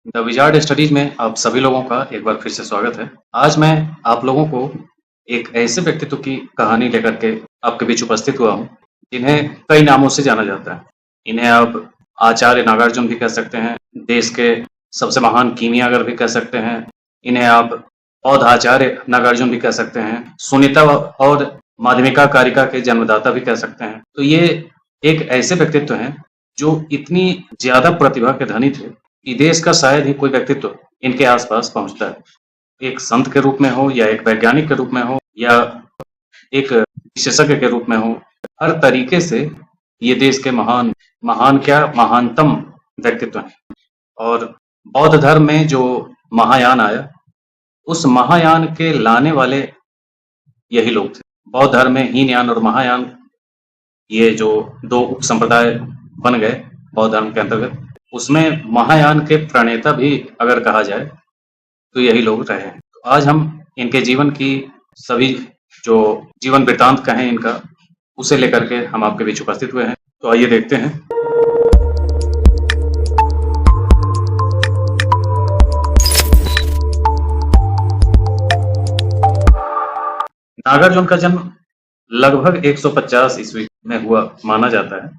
The wizard studies में आप सभी लोगों का एक बार फिर से स्वागत है। आज मैं आप लोगों को एक ऐसे व्यक्तित्व की कहानी लेकर के आपके बीच उपस्थित हुआ हूँ, जिन्हें कई नामों से जाना जाता है। इन्हें आप आचार्य नागार्जुन भी कह सकते हैं, देश के सबसे महान कीमियागर भी कह सकते हैं। इन्हें आप बौद्ध आचार्य नागार्जुन भी कह सकते हैं, सुनीता और माध्यमिका कारिका के जन्मदाता भी कह सकते हैं। तो ये एक ऐसे व्यक्तित्व हैं जो इतनी ज्यादा प्रतिभा के धनी थे कि देश का शायद ही कोई व्यक्तित्व इनके आसपास पहुंचता है। एक संत के रूप में हो या एक वैज्ञानिक के रूप में हो या एक विशेषज्ञ के रूप में हो, हर तरीके से ये देश के महानतम व्यक्तित्व हैं। और बौद्ध धर्म में जो महायान आया, उस महायान के लाने वाले यही लोग थे। बौद्ध धर्म में हीनयान और महायान, ये जो दो उप संप्रदाय बन गए बौद्ध धर्म के अंतर्गत, उसमें महायान के प्रणेता भी अगर कहा जाए तो यही लोग रहे हैं। तो आज हम इनके जीवन की सभी जो जीवन वृत्तांत कहें इनका, उसे लेकर के हम आपके बीच उपस्थित हुए हैं। तो आइए देखते हैं। नागार्जुन का जन्म लगभग 150 ईस्वी में हुआ माना जाता है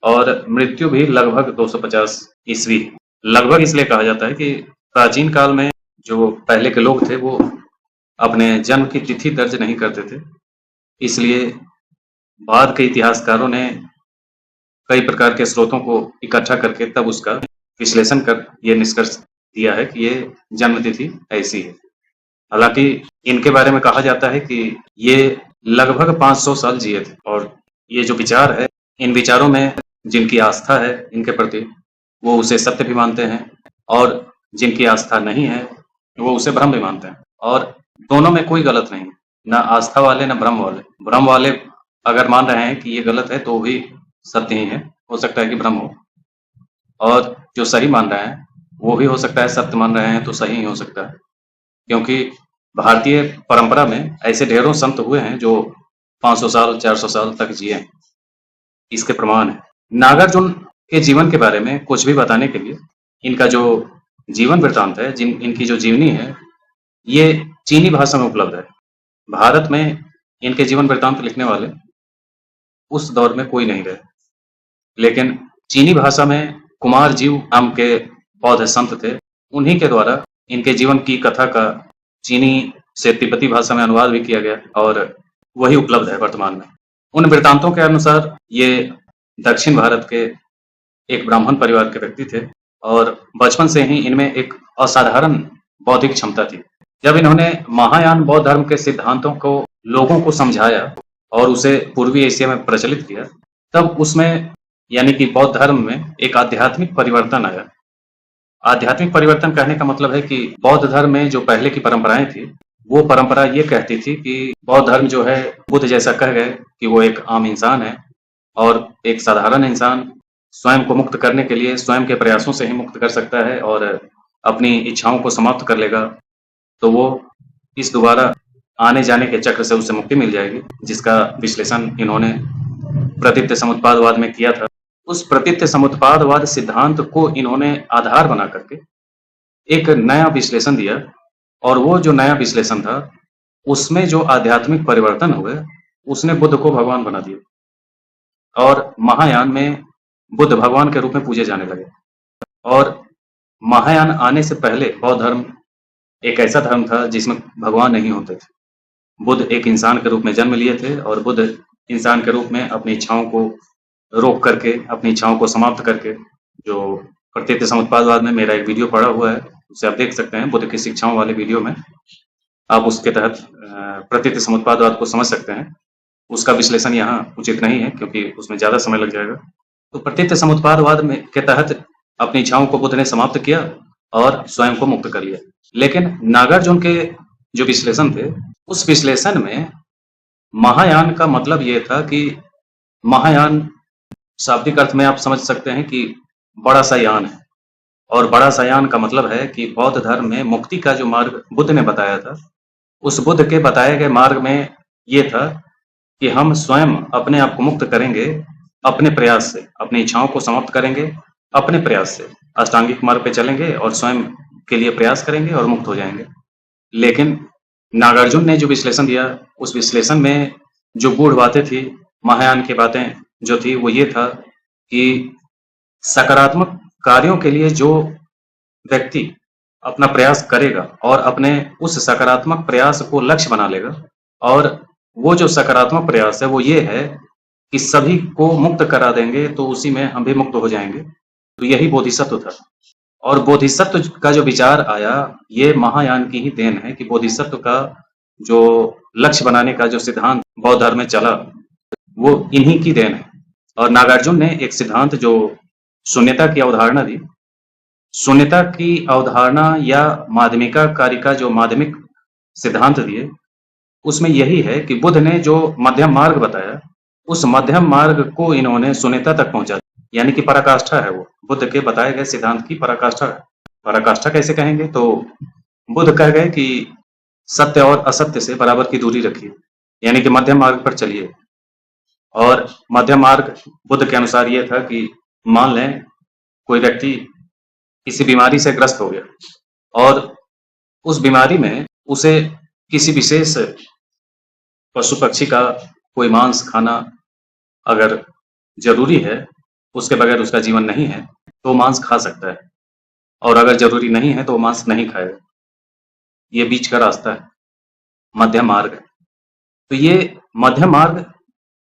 और मृत्यु भी लगभग 250 ईस्वी। लगभग इसलिए कहा जाता है कि प्राचीन काल में जो पहले के लोग थे वो अपने जन्म की तिथि दर्ज नहीं करते थे, इसलिए बाद के इतिहासकारों ने कई प्रकार के स्रोतों को इकट्ठा करके तब उसका विश्लेषण कर ये निष्कर्ष दिया है कि ये जन्म तिथि ऐसी है। हालांकि इनके बारे में कहा जाता है कि ये लगभग 500 साल जिए थे और ये जो विचार है, इन विचारों में जिनकी आस्था है इनके प्रति, वो उसे सत्य भी मानते हैं, और जिनकी आस्था नहीं है वो उसे भ्रम भी मानते हैं। और दोनों में कोई गलत नहीं है, ना आस्था वाले ना भ्रम वाले। भ्रम वाले अगर मान रहे हैं कि ये गलत है तो भी सत्य ही है, हो सकता है कि भ्रम हो, और जो सही मान रहे हैं वो भी हो सकता है सत्य मान रहे हैं तो सही ही हो सकता है। क्योंकि भारतीय परंपरा में ऐसे ढेरों संत हुए हैं जो 500 साल 400 साल तक जिए हैं, इसके प्रमाण है। नागार्जुन के जीवन के बारे में कुछ भी बताने के लिए इनका जो जीवन वृत्तांत है, इनकी जो जीवनी है, ये चीनी भाषा में उपलब्ध है। भारत में इनके जीवन वृत्तांत लिखने वाले उस दौर में कोई नहीं रहे, लेकिन चीनी भाषा में कुमार जीव नाम के बौद्ध संत थे, उन्हीं के द्वारा इनके जीवन की कथा का चीनी से तिब्बती भाषा में अनुवाद भी किया गया और वही उपलब्ध है वर्तमान में। उन वृत्तांतों के अनुसार ये दक्षिण भारत के एक ब्राह्मण परिवार के व्यक्ति थे और बचपन से ही इनमें एक असाधारण बौद्धिक क्षमता थी। जब इन्होंने महायान बौद्ध धर्म के सिद्धांतों को लोगों को समझाया और उसे पूर्वी एशिया में प्रचलित किया, तब उसमें यानी कि बौद्ध धर्म में एक आध्यात्मिक परिवर्तन आया। आध्यात्मिक परिवर्तन कहने का मतलब है कि बौद्ध धर्म में जो पहले की परंपराएं थी, वो परंपरा ये कहती थी कि बौद्ध धर्म जो है, बुद्ध जैसा कह गए कि वो एक आम इंसान है और एक साधारण इंसान स्वयं को मुक्त करने के लिए स्वयं के प्रयासों से ही मुक्त कर सकता है और अपनी इच्छाओं को समाप्त कर लेगा तो वो इस दोबारा आने जाने के चक्र से उसे मुक्ति मिल जाएगी, जिसका विश्लेषण इन्होंने प्रतीत्य समुत्पादवाद में किया था। उस प्रतीत्य समुत्पादवाद सिद्धांत को इन्होंने आधार बना करके एक नया विश्लेषण दिया, और वो जो नया विश्लेषण था उसमें जो आध्यात्मिक परिवर्तन हुए उसने बुद्ध को भगवान बना दिया और महायान में बुद्ध भगवान के रूप में पूजे जाने लगे। और महायान आने से पहले बौद्ध धर्म एक ऐसा धर्म था जिसमें भगवान नहीं होते थे। बुद्ध एक इंसान के रूप में जन्म लिए थे और बुद्ध इंसान के रूप में अपनी इच्छाओं को रोक करके, अपनी इच्छाओं को समाप्त करके, जो प्रतीत्य समुत्पादवाद में मेरा एक वीडियो पड़ा हुआ है उसे आप देख सकते हैं, बुद्ध की शिक्षाओं वाले वीडियो में आप उसके तहत प्रतीत्य समुत्पादवाद को समझ सकते हैं। उसका विश्लेषण यहाँ उचित नहीं है क्योंकि उसमें ज्यादा समय लग जाएगा। तो प्रतीत्य समुत्पादवाद में के तहत अपनी इच्छाओं को बुद्ध ने समाप्त किया और स्वयं को मुक्त कर लिया। लेकिन नागार्जुन के जो विश्लेषण थे, उस विश्लेषण में महायान का मतलब ये था कि महायान शाब्दिक अर्थ में आप समझ सकते हैं कि बड़ा सा यान है, और बड़ा सा यान का मतलब है कि बौद्ध धर्म में मुक्ति का जो मार्ग बुद्ध ने बताया था, उस बुद्ध के बताए गए मार्ग में ये था कि हम स्वयं अपने आप को मुक्त करेंगे अपने प्रयास से, अपनी इच्छाओं को समाप्त करेंगे अपने प्रयास से, अष्टांगिक मार्ग पे चलेंगे और स्वयं के लिए प्रयास करेंगे और मुक्त हो जाएंगे। लेकिन नागार्जुन ने जो विश्लेषण दिया, उस विश्लेषण में जो गूढ़ बातें थी, महायान की बातें जो थी, वो ये था कि सकारात्मक कार्यों के लिए जो व्यक्ति अपना प्रयास करेगा और अपने उस सकारात्मक प्रयास को लक्ष्य बना लेगा, और वो जो सकारात्मक प्रयास है वो ये है कि सभी को मुक्त करा देंगे, तो उसी में हम भी मुक्त हो जाएंगे। तो यही बोधिसत्व था। और बोधिसत्व का जो विचार आया, ये महायान की ही देन है कि बोधिसत्व का जो लक्ष्य बनाने का जो सिद्धांत बौद्ध धर्म में चला, वो इन्हीं की देन है। और नागार्जुन ने एक सिद्धांत जो शून्यता की अवधारणा दी, शून्यता की अवधारणा या माध्यमिका कार्य का जो माध्यमिक सिद्धांत दिए, उसमें यही है कि बुद्ध ने जो मध्यम मार्ग बताया, उस मध्यम मार्ग को इन्होंने शून्यता तक पहुंचा दिया, यानी कि पराकाष्ठा है वो, बुद्ध के बताए गए सिद्धांत की पराकाष्ठा है। पराकाष्ठा कैसे कहेंगे, तो बुद्ध कह गए कि सत्य और असत्य से बराबर की दूरी रखिए, यानी कि मध्यम मार्ग पर चलिए। और मध्यम मार्ग बुद्ध के अनुसार ये था कि मान लें कोई व्यक्ति किसी बीमारी से ग्रस्त हो गया और उस बीमारी में उसे किसी विशेष पशु पक्षी का कोई मांस खाना अगर जरूरी है, उसके बगैर उसका जीवन नहीं है, तो मांस खा सकता है, और अगर जरूरी नहीं है तो वो मांस नहीं खाएगा। ये बीच का रास्ता है, मध्यम मार्ग है। तो ये मध्यम मार्ग,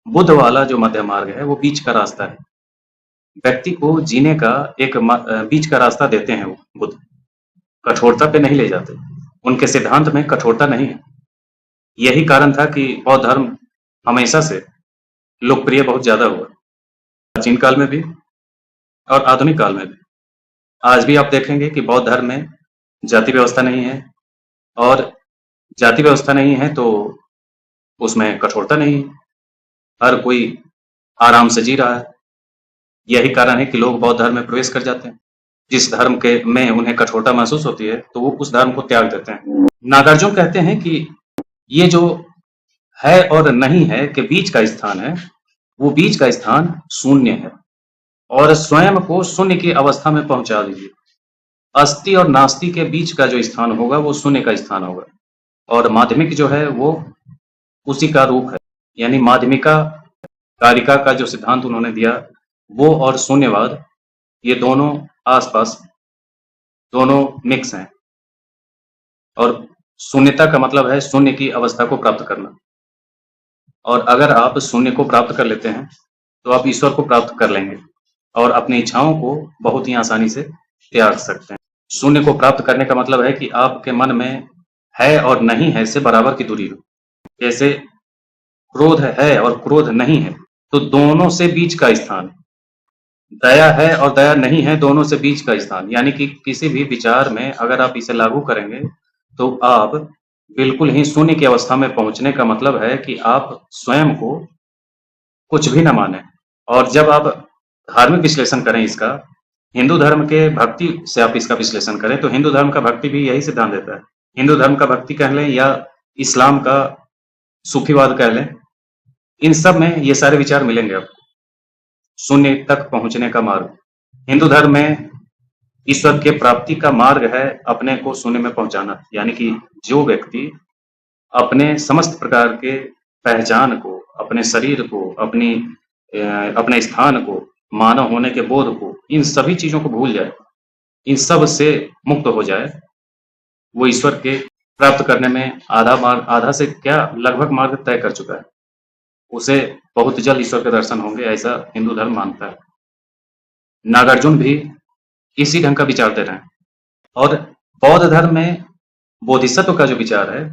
बुद्ध वाला जो मध्यम मार्ग है, वो बीच का रास्ता है। व्यक्ति को जीने का एक बीच का रास्ता देते हैं वो बुद्ध, कठोरता पे नहीं ले जाते, उनके सिद्धांत में कठोरता नहीं है। यही कारण था कि बौद्ध धर्म हमेशा से लोकप्रिय बहुत ज्यादा हुआ, प्राचीन काल में भी और आधुनिक काल में भी। आज भी आप देखेंगे कि बौद्ध धर्म में जाति व्यवस्था नहीं है, और जाति व्यवस्था नहीं है तो उसमें कठोरता नहीं है, हर कोई आराम से जी रहा है। यही कारण है कि लोग बौद्ध धर्म में प्रवेश कर जाते हैं। जिस धर्म के में उन्हें कठोरता महसूस होती है तो वो उस धर्म को त्याग देते हैं। नागार्जुन कहते हैं कि ये जो है और नहीं है के बीच का स्थान है, वो बीच का स्थान शून्य है, और स्वयं को शून्य की अवस्था में पहुंचा दीजिए। अस्ति और नास्ति के बीच का जो स्थान होगा वो शून्य का स्थान होगा, और माध्यमिक जो है वो उसी का रूप है। यानी माध्यमिका कारिका का जो सिद्धांत उन्होंने दिया, वो और शून्यवाद, ये दोनों आसपास, दोनों मिक्स हैं। और शून्यता का मतलब है शून्य की अवस्था को प्राप्त करना, और अगर आप शून्य को प्राप्त कर लेते हैं तो आप ईश्वर को प्राप्त कर लेंगे और अपनी इच्छाओं को बहुत ही आसानी से त्याग सकते हैं। शून्य को प्राप्त करने का मतलब है कि आपके मन में है और नहीं है से बराबर की दूरी हो। जैसे क्रोध है और क्रोध नहीं है, तो दोनों से बीच का स्थान। दया है और दया नहीं है, दोनों से बीच का स्थान। यानी कि किसी भी विचार में अगर आप इसे लागू करेंगे तो आप बिल्कुल ही शून्य की अवस्था में पहुंचने का मतलब है कि आप स्वयं को कुछ भी न माने। और जब आप धार्मिक विश्लेषण करें इसका, हिंदू धर्म के भक्ति से आप इसका विश्लेषण करें, तो हिंदू धर्म का भक्ति भी यही सिद्धांत देता है। हिंदू धर्म का भक्ति कह लें या इस्लाम का सूफीवाद कह लें, इन सब में ये सारे विचार मिलेंगे आपको। शून्य तक पहुंचने का मार्ग, हिंदू धर्म में ईश्वर के प्राप्ति का मार्ग है अपने को शून्य में पहुंचाना। यानी कि जो व्यक्ति अपने समस्त प्रकार के पहचान को, अपने शरीर को, अपने स्थान को, मानव होने के बोध को, इन सभी चीजों को भूल जाए, इन सब से मुक्त हो जाए, वो ईश्वर के प्राप्त करने में आधा से क्या लगभग मार्ग तय कर चुका है। उसे बहुत जल्द ईश्वर के दर्शन होंगे, ऐसा हिंदू धर्म मानता है। नागार्जुन भी इसी ढंग का विचार दे रहे हैं। और बौद्ध धर्म में बोधिसत्व का जो विचार है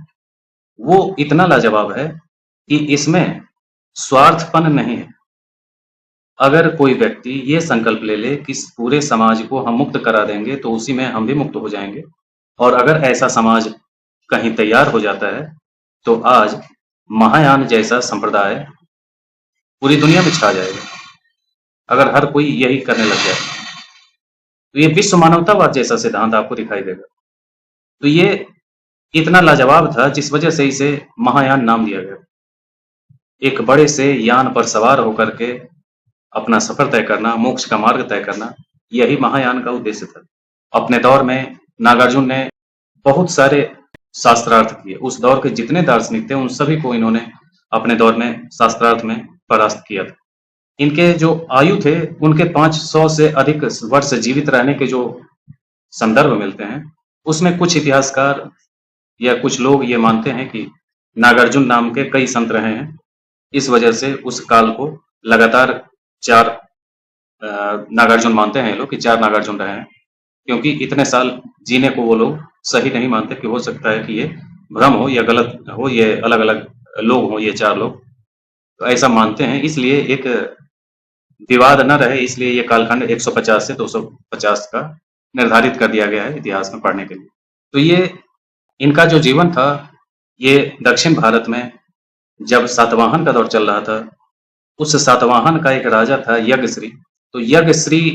वो इतना लाजवाब है कि इसमें स्वार्थपन नहीं है। अगर कोई व्यक्ति ये संकल्प ले ले कि पूरे समाज को हम मुक्त करा देंगे तो उसी में हम भी मुक्त हो जाएंगे, और अगर ऐसा समाज कहीं तैयार हो जाता है तो आज महायान जैसा संप्रदाय पूरी दुनिया में छा जाएगा। अगर हर कोई यही करने लग जाए तो ये विश्व मानवतावाद जैसा सिद्धांत आपको दिखाई देगा। तो ये इतना लाजवाब था जिस वजह से इसे महायान नाम दिया गया। एक बड़े से यान पर सवार होकर के अपना सफर तय करना, मोक्ष का मार्ग तय करना, यही महायान का उद्देश्य था। अपने दौर में नागार्जुन ने बहुत सारे शास्त्रार्थ किए। उस दौर के जितने दार्शनिक थे उन सभी को इन्होंने अपने दौर में शास्त्रार्थ में परास्त किया था। इनके जो आयु थे उनके 500 से अधिक वर्ष जीवित रहने के जो संदर्भ मिलते हैं, उसमें कुछ इतिहासकार या कुछ लोग ये मानते हैं कि नागार्जुन नाम के कई संत रहे हैं। इस वजह से उस काल को लगातार 4 नागार्जुन मानते हैं ये लोग कि 4 नागार्जुन रहे हैं, क्योंकि इतने साल जीने को वो लोग सही नहीं मानते कि हो सकता है कि ये भ्रम हो या गलत हो, ये अलग-अलग लोग हों ये 4 लोग। तो ऐसा मानते हैं, इसलिए एक विवाद न रहे इसलिए ये कालखंड 150 से 250 का निर्धारित कर दिया गया है इतिहास में पढ़ने के लिए। तो ये इनका जो जीवन था, ये दक्षिण भारत में जब सातवाहन का दौर चल रहा था, उस सातवाहन का एक राजा था यज्ञश्री। तो यज्ञश्री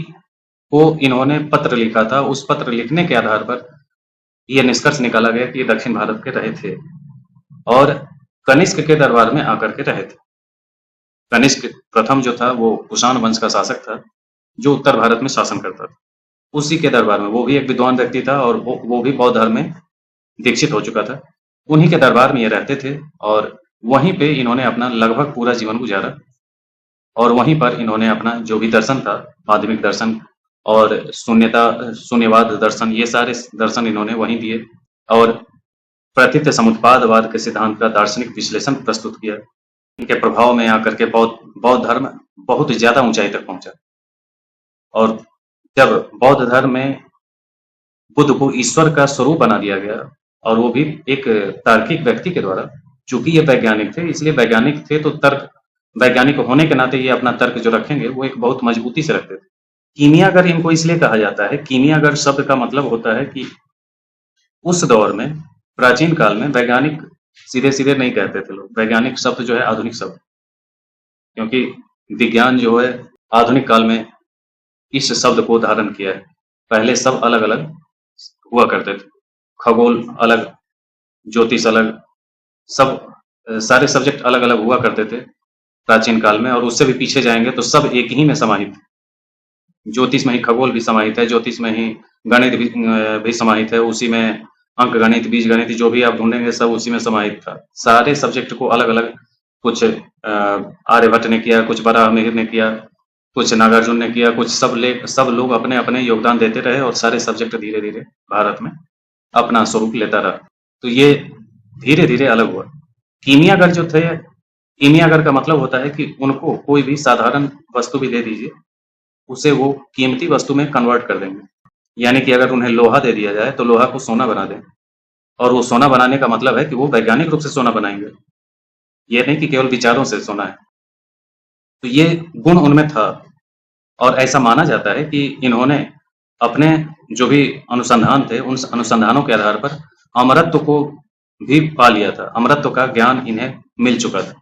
को इन्होंने पत्र लिखा था। उस पत्र लिखने के आधार पर यह निष्कर्ष निकाला गया कि ये दक्षिण भारत के रहे थे और कनिष्क के दरबार में आकर के रहे थे। कनिष्क प्रथम जो था वो कुषाण वंश का शासक था, जो उत्तर भारत में शासन करता था। उसी के दरबार में, वो भी एक विद्वान व्यक्ति था और वो भी बौद्ध धर्म में दीक्षित हो चुका था। उन्हीं के दरबार में ये रहते थे और वहीं पे इन्होंने अपना लगभग पूरा जीवन गुजारा और वहीं पर इन्होंने अपना जो भी दर्शन था, माध्यमिक दर्शन और शून्यवाद दर्शन, ये सारे दर्शन इन्होंने वहीं दिए और प्रथित समुत्पादवाद के सिद्धांत का दार्शनिक विश्लेषण प्रस्तुत किया। इनके प्रभाव में आकर के बौद्ध धर्म बहुत ज्यादा ऊंचाई तक पहुंचा और जब बौद्ध धर्म में बुद्ध को ईश्वर का स्वरूप बना दिया गया और वो भी एक तार्किक व्यक्ति के द्वारा, चूंकि ये वैज्ञानिक थे इसलिए वैज्ञानिक थे तो तर्क, वैज्ञानिक होने के नाते ये अपना तर्क जो रखेंगे वो एक बहुत मजबूती से रखते थे। कीमियागर इनको इसलिए कहा जाता है, कीमियागर शब्द का मतलब होता है कि उस दौर में प्राचीन काल में वैज्ञानिक सीधे सीधे नहीं कहते थे लोग, वैज्ञानिक शब्द जो है आधुनिक शब्द, क्योंकि विज्ञान जो है आधुनिक काल में इस शब्द को धारण किया है। पहले सब अलग अलग हुआ करते थे, खगोल अलग, ज्योतिष अलग, सब सारे सब्जेक्ट अलग अलग हुआ करते थे प्राचीन काल में और उससे भी पीछे जाएंगे तो सब एक ही में समाहित। ज्योतिष में ही खगोल भी समाहित है, ज्योतिष में ही गणित भी समाहित है, उसी में अंक गणित, बीज गणित जो भी आप ढूंढेंगे सब उसी में समाहित था। सारे सब्जेक्ट को अलग अलग, कुछ आर्यभट्ट ने किया, कुछ वराहमिहिर ने किया, कुछ नागार्जुन ने किया, कुछ सब लोग अपने अपने योगदान देते रहे और सारे सब्जेक्ट धीरे धीरे भारत में अपना स्वरूप लेता रहा। तो ये धीरे धीरे अलग हुआ। कीमियागर जो थे, कीमियागर का मतलब होता है कि उनको कोई भी साधारण वस्तु भी दे दीजिए, उसे वो कीमती वस्तु में कन्वर्ट कर देंगे। यानी कि अगर उन्हें लोहा दे दिया जाए तो लोहा को सोना बना दें, और वो सोना बनाने का मतलब है कि वो वैज्ञानिक रूप से सोना बनाएंगे, ये नहीं कि केवल विचारों से सोना है। तो ये गुण उनमें था और ऐसा माना जाता है कि इन्होंने अपने जो भी अनुसंधान थे उन अनुसंधानों के आधार पर अमरत्व को भी पा लिया था, अमरत्व का ज्ञान इन्हें मिल चुका था।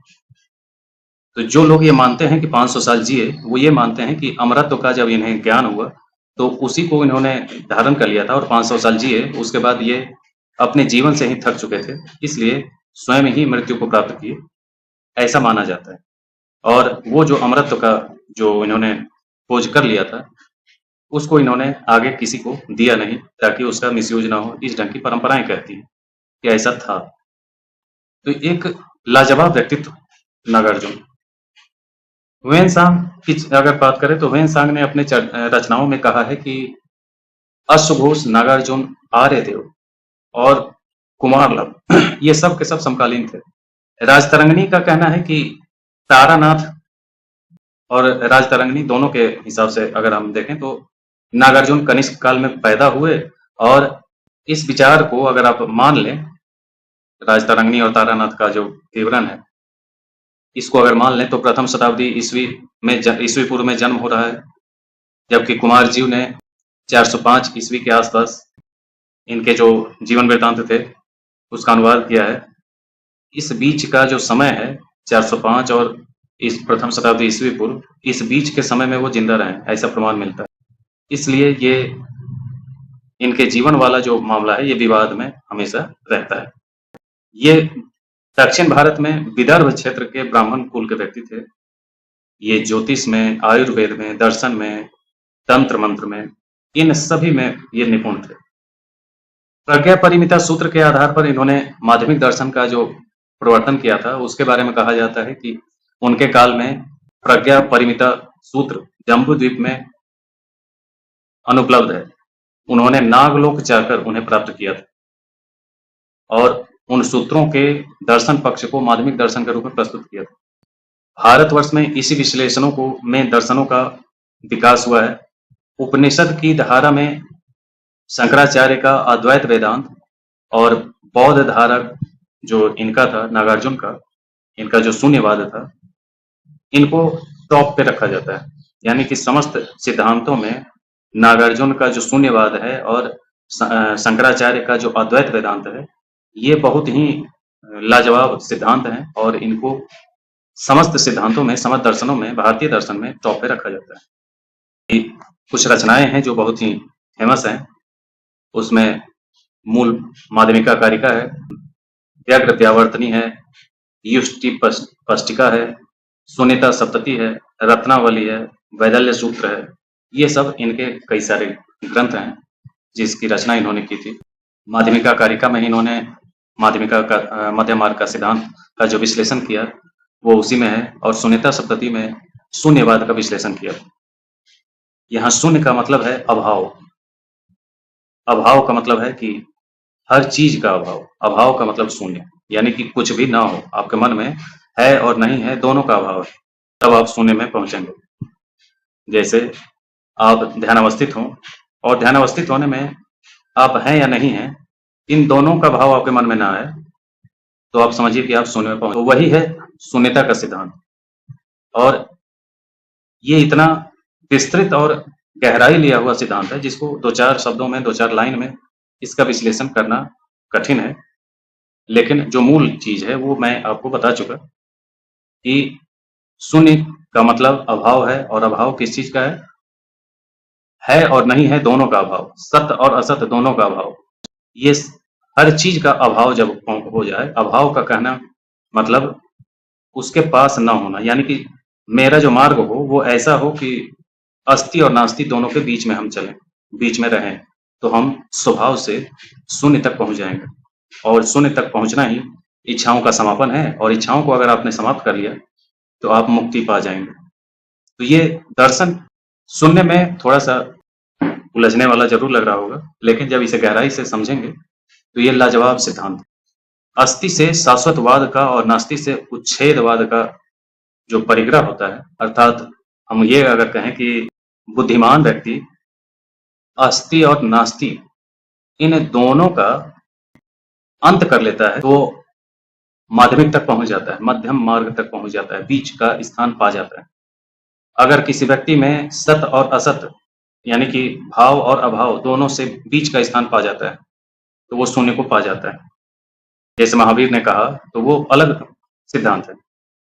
तो जो लोग ये मानते हैं कि 500 साल जिए, वो ये मानते हैं कि अमरत्व का जब इन्हें ज्ञान हुआ तो उसी को इन्होंने धारण कर लिया था और 500 साल जिए। उसके बाद ये अपने जीवन से ही थक चुके थे, इसलिए स्वयं ही मृत्यु को प्राप्त किए, ऐसा माना जाता है। और वो जो अमरत्व का जो इन्होंने खोज कर लिया था, उसको इन्होंने आगे किसी को दिया नहीं ताकि उसका मिसयूज ना हो। इस ढंग की परंपराएं कहती हैं कि ऐसा था। तो एक लाजवाब व्यक्तित्व नागार्जुन। ह्वेनसांग की अगर बात करें तो ह्वेनसांग ने अपने रचनाओं में कहा है कि अश्वघोष, नागार्जुन, आर्यदेव और कुमारलव ये सब के सब समकालीन थे। राजतरंगिणी का कहना है कि तारानाथ और राजतरंगिणी दोनों के हिसाब से अगर हम देखें तो नागार्जुन कनिष्क काल में पैदा हुए और इस विचार को अगर आप मान लें, राजतरंगिणी और तारानाथ का जो विवरण है इसको अगर मान लें तो प्रथम शताब्दी ईस्वी पूर्व में जन्म हो रहा है, जबकि कुमार जीव ने 405 ईस्वी के आसपास इनके जो जीवन वृत्तांत थे उसका अनुवाद किया है। इस बीच का जो समय है 405 और इस प्रथम शताब्दी ईस्वी पूर्व, इस बीच के समय में वो जिंदा रहे, ऐसा प्रमाण मिलता है। इसलिए ये इनके जीवन वाला जो मामला है ये विवाद में हमेशा रहता है। ये दक्षिण भारत में विदर्भ क्षेत्र के ब्राह्मण कुल के व्यक्ति थे। ये ज्योतिष में, आयुर्वेद में, दर्शन में, तंत्र मंत्र में, इन सभी में ये निपुण थे। प्रज्ञा परिमिता सूत्र के आधार पर इन्होंने माध्यमिक दर्शन का जो प्रवर्तन किया था, उसके बारे में कहा जाता है कि उनके काल में प्रज्ञा परिमिता सूत्र जम्बूद्वीप में अनुपलब्ध है। उन्होंने नागलोक जाकर उन्हें प्राप्त किया था और उन सूत्रों के दर्शन पक्ष को माध्यमिक दर्शन के रूप में प्रस्तुत किया था। भारतवर्ष में इसी विश्लेषणों को में दर्शनों का विकास हुआ है। उपनिषद की धारा में शंकराचार्य का अद्वैत वेदांत और बौद्ध धारा जो इनका था, नागार्जुन का, इनका जो शून्यवाद था, इनको टॉप पे रखा जाता है। यानी कि समस्त सिद्धांतों में नागार्जुन का जो शून्यवाद है और शंकराचार्य का जो अद्वैत वेदांत है, ये बहुत ही लाजवाब सिद्धांत हैं और इनको समस्त सिद्धांतों में, समस्त दर्शनों में, भारतीय दर्शन में टॉप पे रखा जाता है। कुछ रचनाएं हैं जो बहुत ही फेमस हैं। उसमें मूल माध्यमिका कारिका है, व्यग्र व्यावर्तनी है, युष्टि पष्टिका है, सुनीता सप्तति है, रत्नावली है, वैदल्य सूत्र है। ये सब इनके कई सारे ग्रंथ हैं जिसकी रचना इन्होंने की थी। माध्यमिका कारिका में इन्होंने माध्यमिका का मध्य मार्ग का सिद्धांत का जो विश्लेषण किया वो उसी में है, और सुनीता सप्तति में शून्यवाद का विश्लेषण किया। यहाँ शून्य का मतलब है अभाव। अभाव का मतलब है कि हर चीज का अभाव। अभाव का मतलब शून्य, यानी कि कुछ भी ना हो, आपके मन में है और नहीं है, दोनों का अभाव है, तब आप शून्य में पहुंचेंगे। जैसे आप ध्यानावस्थित हों और ध्यानावस्थित होने में आप हैं या नहीं हैं, इन दोनों का भाव आपके मन में ना आए तो आप समझिए कि आप शून्य में पहुंचे। तो वही है शून्यता का सिद्धांत। और ये इतना विस्तृत और गहराई लिया हुआ सिद्धांत है जिसको दो चार शब्दों में, दो चार लाइन में इसका विश्लेषण करना कठिन है। लेकिन जो मूल चीज है वो मैं आपको बता चुका कि शून्य का मतलब अभाव है, और अभाव किस चीज का है और नहीं है, दोनों का अभाव, सत्य और असत्य दोनों का अभाव। ये हर चीज का अभाव जब हो जाए, अभाव का कहना मतलब उसके पास न होना, यानी कि मेरा जो मार्ग हो वो ऐसा हो कि अस्ति और नास्ति दोनों के बीच में हम चलें, बीच में रहें, तो हम स्वभाव से शून्य तक पहुंच जाएंगे। और शून्य तक पहुंचना ही इच्छाओं का समापन है, और इच्छाओं को अगर आपने समाप्त कर लिया तो आप मुक्ति पा जाएंगे। तो ये दर्शन सुनने में थोड़ा सा उलझने वाला जरूर लग रहा होगा, लेकिन जब इसे गहराई से समझेंगे तो ये लाजवाब सिद्धांत। अस्ति से शाश्वतवाद का और नास्ति से उच्छेदवाद का जो परिग्रह होता है, अर्थात हम ये अगर कहें कि बुद्धिमान व्यक्ति अस्ति और नास्ति इन दोनों का अंत कर लेता है तो माध्यमिक तक पहुंच जाता है, मध्यम मार्ग तक पहुंच जाता है, बीच का स्थान पा जाता है। अगर किसी व्यक्ति में सत्य और असत्य यानी कि भाव और अभाव दोनों से बीच का स्थान पा जाता है तो वो शून्य को पा जाता है। जैसे महावीर ने कहा, तो वो अलग सिद्धांत है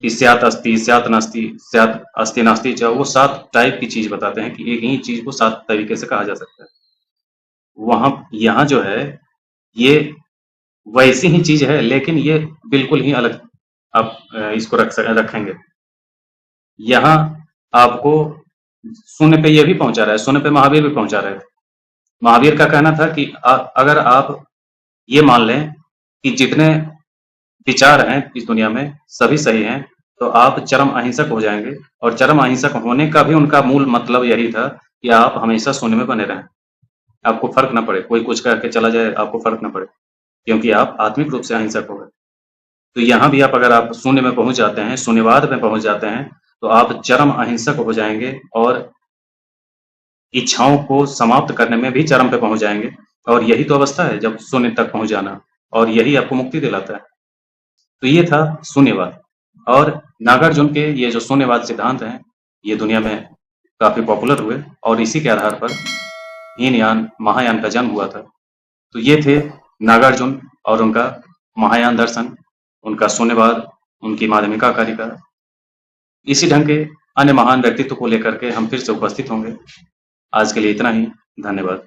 कि स्यात् अस्ति, स्यात् नास्ति, स्यात् अस्ति नास्ति च, वो 7 टाइप की चीज बताते हैं कि एक ही चीज को 7 तरीके से कहा जा सकता है। वहां यहाँ जो है ये वैसी ही चीज है, लेकिन ये बिल्कुल ही अलग आप इसको रखेंगे। यहाँ आपको शून्य पे ये भी पहुंचा रहा है, शून्य पे महावीर भी पहुंचा रहे थे। महावीर का कहना था कि अगर आप ये मान लें कि जितने विचार हैं इस दुनिया में सभी सही हैं तो आप चरम अहिंसक हो जाएंगे, और चरम अहिंसक होने का भी उनका मूल मतलब यही था कि आप हमेशा शून्य में बने रहें, आपको फर्क न पड़े, कोई कुछ करके चला जाए आपको फर्क न पड़े, क्योंकि आप आत्मिक रूप से अहिंसक हो गए। तो यहाँ भी अगर आप शून्य में पहुंच जाते हैं, शून्यवाद में पहुंच जाते हैं, तो आप चरम अहिंसक हो जाएंगे और इच्छाओं को समाप्त करने में भी चरम पे पहुंच जाएंगे। और यही तो अवस्था है जब शून्य तक पहुंच जाना, और यही आपको मुक्ति दिलाता है। तो ये था शून्यवाद, और नागार्जुन के ये जो शून्यवाद सिद्धांत हैं ये दुनिया में काफी पॉपुलर हुए, और इसी के आधार पर हीनयान महायान का जन्म हुआ था। तो ये थे नागार्जुन और उनका महायान दर्शन, उनका शून्यवाद, उनकी माध्यमिका कारिका। इसी ढंग के अन्य महान व्यक्तित्व को लेकर के हम फिर से उपस्थित होंगे। आज के लिए इतना ही, धन्यवाद।